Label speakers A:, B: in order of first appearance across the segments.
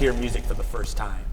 A: hear music for the first time.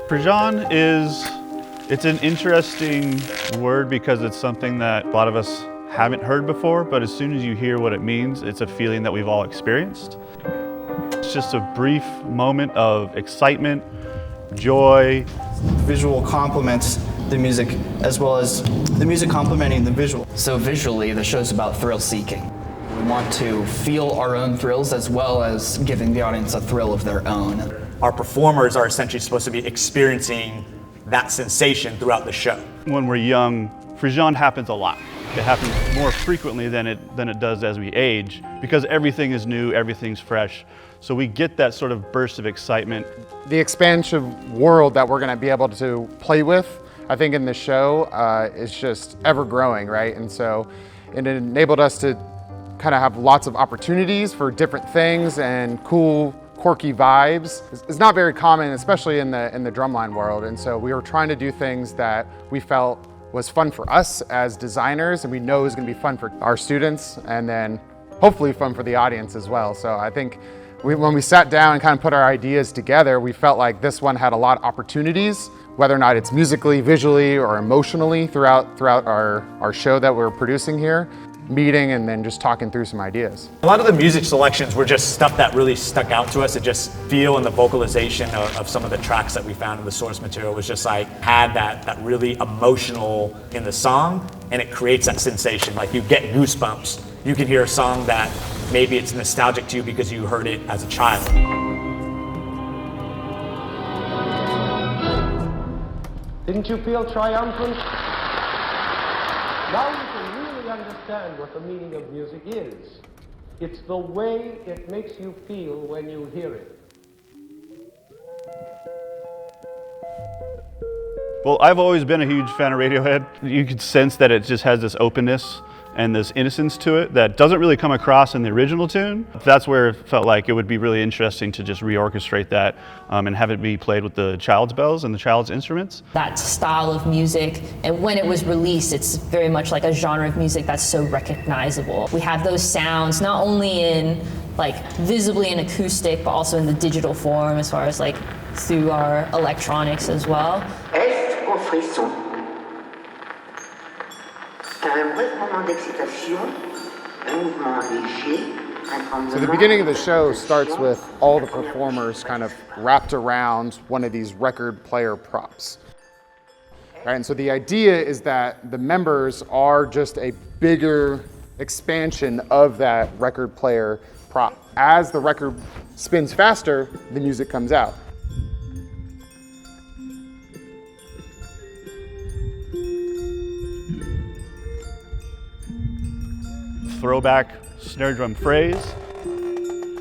B: frē:sôN it's an interesting word because it's something that a lot of us haven't heard before, but as soon as you hear what it means, it's a feeling that we've all experienced. It's just a brief moment of excitement, joy.
C: Visual complements the music as well as the music complementing the visual.
D: So visually, the show's about thrill seeking. We want to feel our own thrills as well as giving the audience a thrill of their own.
A: Our performers are essentially supposed to be experiencing that sensation throughout the show.
B: When we're young, frē:sôN happens a lot. It happens more frequently than it does as we age because everything is new, everything's fresh. So we get that sort of burst of excitement.
E: The expansive world that we're going to be able to play with, I think in the show, is just ever growing, right? And so it enabled us to kind of have lots of opportunities for different things and cool, quirky vibes. It's not very common, especially in the drumline world. And so we were trying to do things that we felt was fun for us as designers, and we know is going to be fun for our students, and then hopefully fun for the audience as well. So I think when we sat down and kind of put our ideas together, we felt like this one had a lot of opportunities, whether or not it's musically, visually, or emotionally throughout our show that we're producing here, meeting and then just talking through some ideas.
A: A lot of the music selections were just stuff that really stuck out to us. It just feel and the vocalization of some of the tracks that we found in the source material was just like, had that really emotional in the song, and it creates that sensation. Like you get goosebumps. You can hear a song that maybe it's nostalgic to you because you heard it as a child.
F: Didn't you feel triumphant? Now you can really understand what the meaning of music is. It's the way it makes you feel when you hear it.
B: Well, I've always been a huge fan of Radiohead. You could sense that it just has this openness and this innocence to it that doesn't really come across in the original tune. That's where it felt like it would be really interesting to just reorchestrate that and have it be played with the child's bells and the child's instruments.
G: That style of music, and when it was released, it's very much like a genre of music that's so recognizable. We have those sounds not only in like visibly in acoustic, but also in the digital form as far as like through our electronics as well.
H: Frisson. Un bref moment d'excitation, un mouvement léger.
E: So the beginning of the show starts with all the performers kind of wrapped around one of these record player props. Right, and so the idea is that the members are just a bigger expansion of that record player prop. As the record spins faster, the music comes out.
B: Throwback snare drum phrase.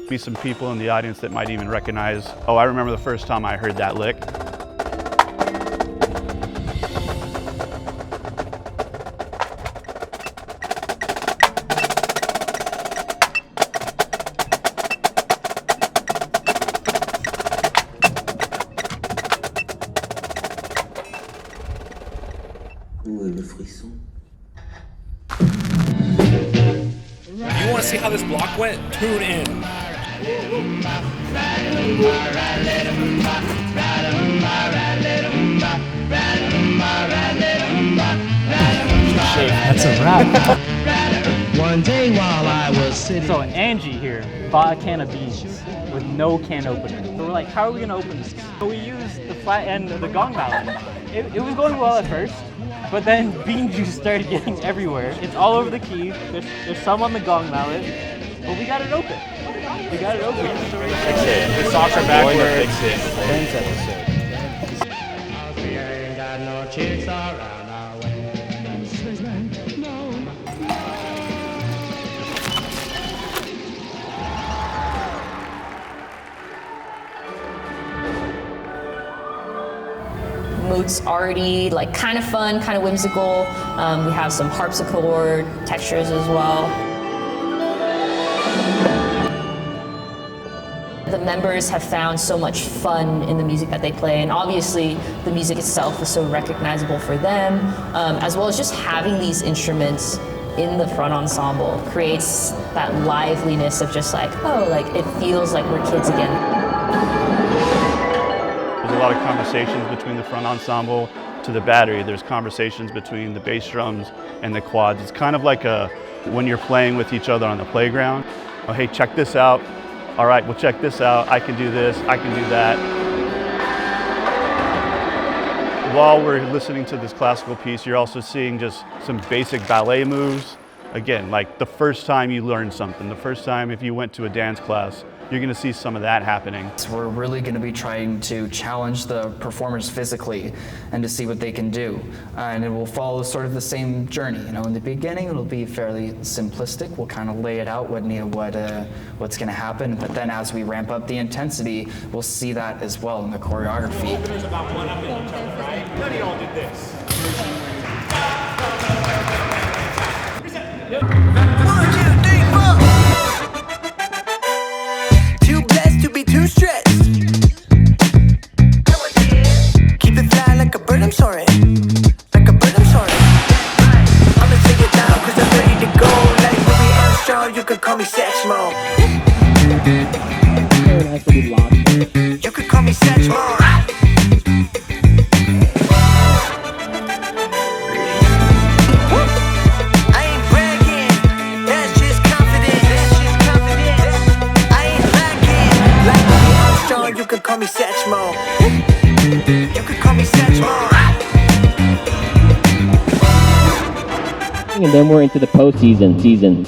B: Be some people in the audience that might even recognize, oh, I remember the first time I heard that lick.
H: Où est le frisson?
I: You want to see how this block went? Tune in. That's a wrap.
J: One day while I was sitting.
I: So Angie here bought a can of beans with no can opener. So we're like, how are we gonna open this? So we used the flat end of the gong mallet. It was going well at first, but then bean juice started getting everywhere. It's all over the key. There's some on the gong mallet, but we got it open. We got it open.
A: Fix it. The socks are backwards. Fix it.
I: Thanks, episode.
G: Mood's already like kind of fun, kind of whimsical. We have some harpsichord textures as well. The members have found so much fun in the music that they play, and obviously the music itself is so recognizable for them, as well as just having these instruments in the front ensemble creates that liveliness of just like, oh, like it feels like we're kids again.
B: There's a lot of conversations between the front ensemble to the battery. There's conversations between the bass drums and the quads. It's kind of like when you're playing with each other on the playground. Oh, hey, check this out. All right, well, check this out. I can do this, I can do that. While we're listening to this classical piece, you're also seeing just some basic ballet moves. Again, like the first time you learned something, the first time if you went to a dance class, you're gonna see some of that happening.
D: So we're really gonna be trying to challenge the performers physically and to see what they can do. And it will follow sort of the same journey. You know, in the beginning, it'll be fairly simplistic. We'll kind of lay it out what's gonna happen. But then as we ramp up the intensity, we'll see that as well in the choreography.
A: There's about one up in the turn, right? None of y'all did this.
K: Too blessed to be too stressed. Keep it fly like a bird, I'm sorry. Like a bird, I'm sorry. I'ma take it down cause I'm ready to go. Like Louis Armstrong, you could call me Satchmo. You could call me Satchmo. You could call me Satchmo. You could call me Satchmo.
L: And then we're into the postseason, season.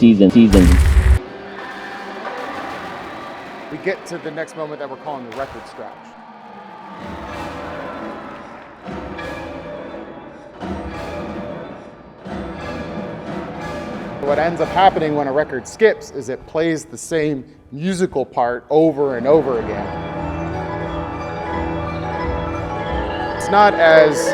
E: We get to the next moment that we're calling the record scratch. What ends up happening when a record skips is it plays the same musical part over and over again. It's not as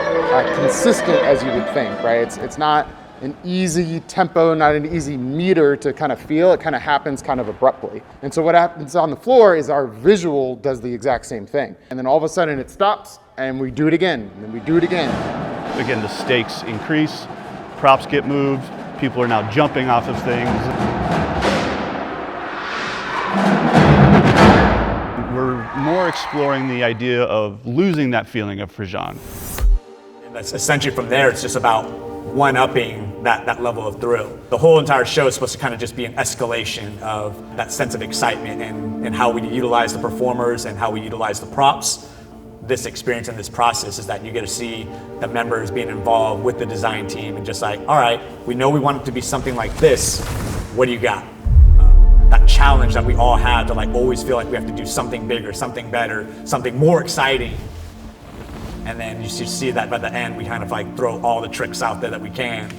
E: consistent as you would think, right? It's not an easy tempo, not an easy meter to kind of feel. It kind of happens kind of abruptly. And so what happens on the floor is our visual does the exact same thing. And then all of a sudden it stops and we do it again, and then we do it again.
B: Again, the stakes increase, props get moved, people are now jumping off of things. We're more exploring the idea of losing that feeling of Frisson.
A: And that's essentially from there, it's just about one-upping that level of thrill. The whole entire show is supposed to kind of just be an escalation of that sense of excitement and how we utilize the performers and how we utilize the props. This experience and this process is that you get to see the members being involved with the design team and just like, all right, we know we want it to be something like this. What do you got? That challenge that we all have to like always feel like we have to do something bigger, something better, something more exciting. And then you see that by the end, we kind of like throw all the tricks out there that we can.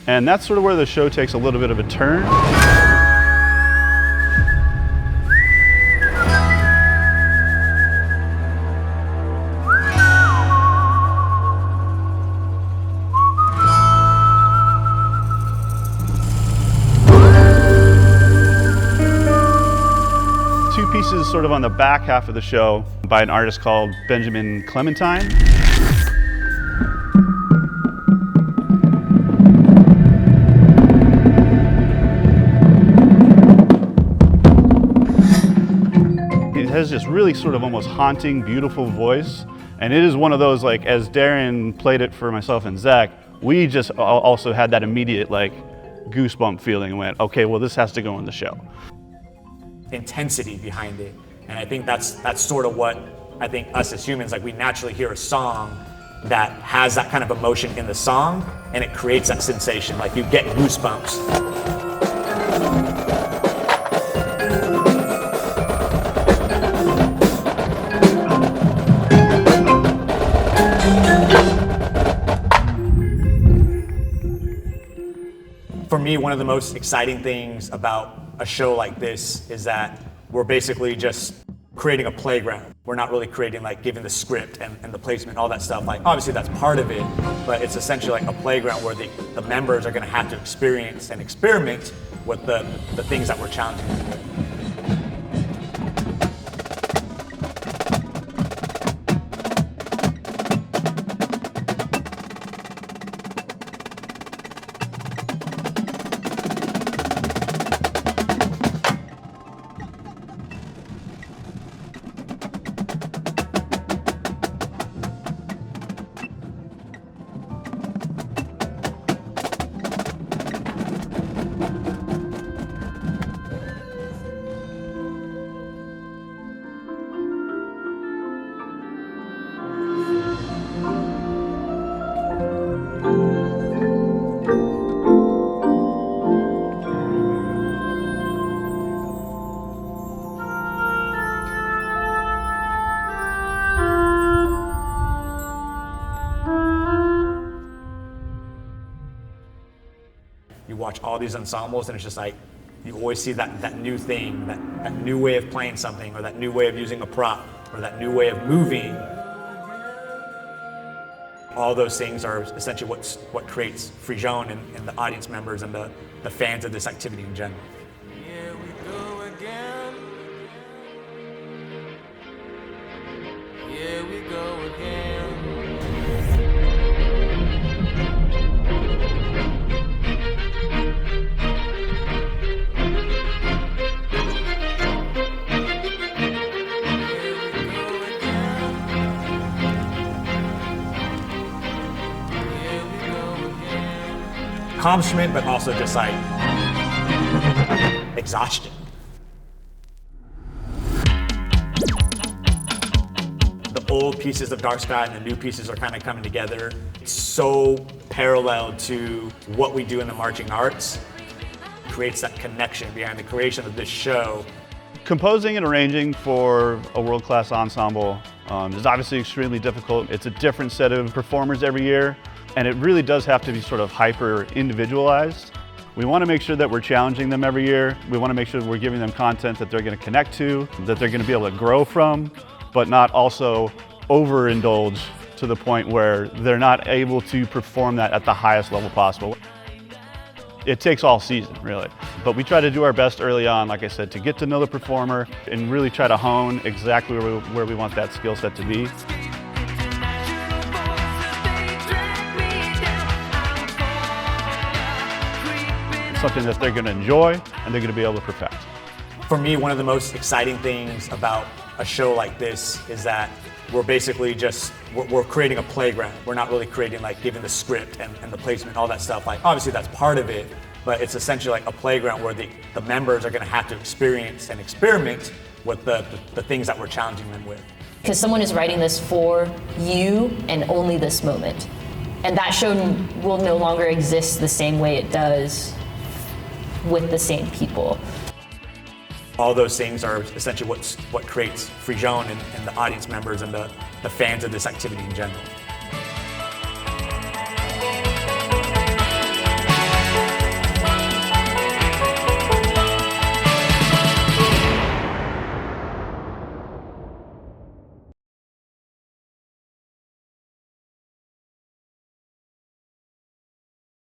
B: And that's sort of where the show takes a little bit of a turn. Pieces sort of on the back half of the show by an artist called Benjamin Clementine. has this really sort of almost haunting, beautiful voice. And it is one of those, like, as Darren played it for myself and Zach, we just also had that immediate, like, goosebump feeling and went, okay, well, this has to go in the show.
A: Intensity behind it. And I think that's sort of what I think us as humans, like, we naturally hear a song that has that kind of emotion in the song, and it creates that sensation, like you get goosebumps. For me, one of the most exciting things about a show like this is that we're basically just creating a playground. We're not really creating, like, giving the script and the placement, all that stuff. Like, obviously that's part of it, but it's essentially like a playground where the members are gonna have to experience and experiment with the things that we're challenging them with. You watch all these ensembles and it's just like, you always see that new thing, that new way of playing something, or that new way of using a prop, or that new way of moving. All those things are essentially what creates 𝚑rēഃsôN and the audience members and the fans of this activity in general.
K: Here we go again. Here we go again.
A: Accomplishment, but also just like exhaustion. The old pieces of Dark Sky and the new pieces are kind of coming together. It's so parallel to what we do in the marching arts. It creates that connection behind the creation of this show.
B: Composing and arranging for a world-class ensemble is obviously extremely difficult. It's a different set of performers every year. And it really does have to be sort of hyper individualized. We want to make sure that we're challenging them every year. We want to make sure that we're giving them content that they're going to connect to, that they're going to be able to grow from, but not also overindulge to the point where they're not able to perform that at the highest level possible. It takes all season, really. But we try to do our best early on, like I said, to get to know the performer and really try to hone exactly where we want that skill set to be. Something that they're going to enjoy and they're going to be able to perfect.
A: For me, one of the most exciting things about a show like this is that we're basically just, we're creating a playground. We're not really creating, like, giving the script and the placement, all that stuff. Like, obviously that's part of it, but it's essentially like a playground where the members are going to have to experience and experiment with the things that we're challenging them with.
G: Because someone is writing this for you and only this moment. And that show will no longer exist the same way it does with the same people.
A: All those things are essentially what creates 𝚑rēةsôN and the audience members and the fans of this activity in general.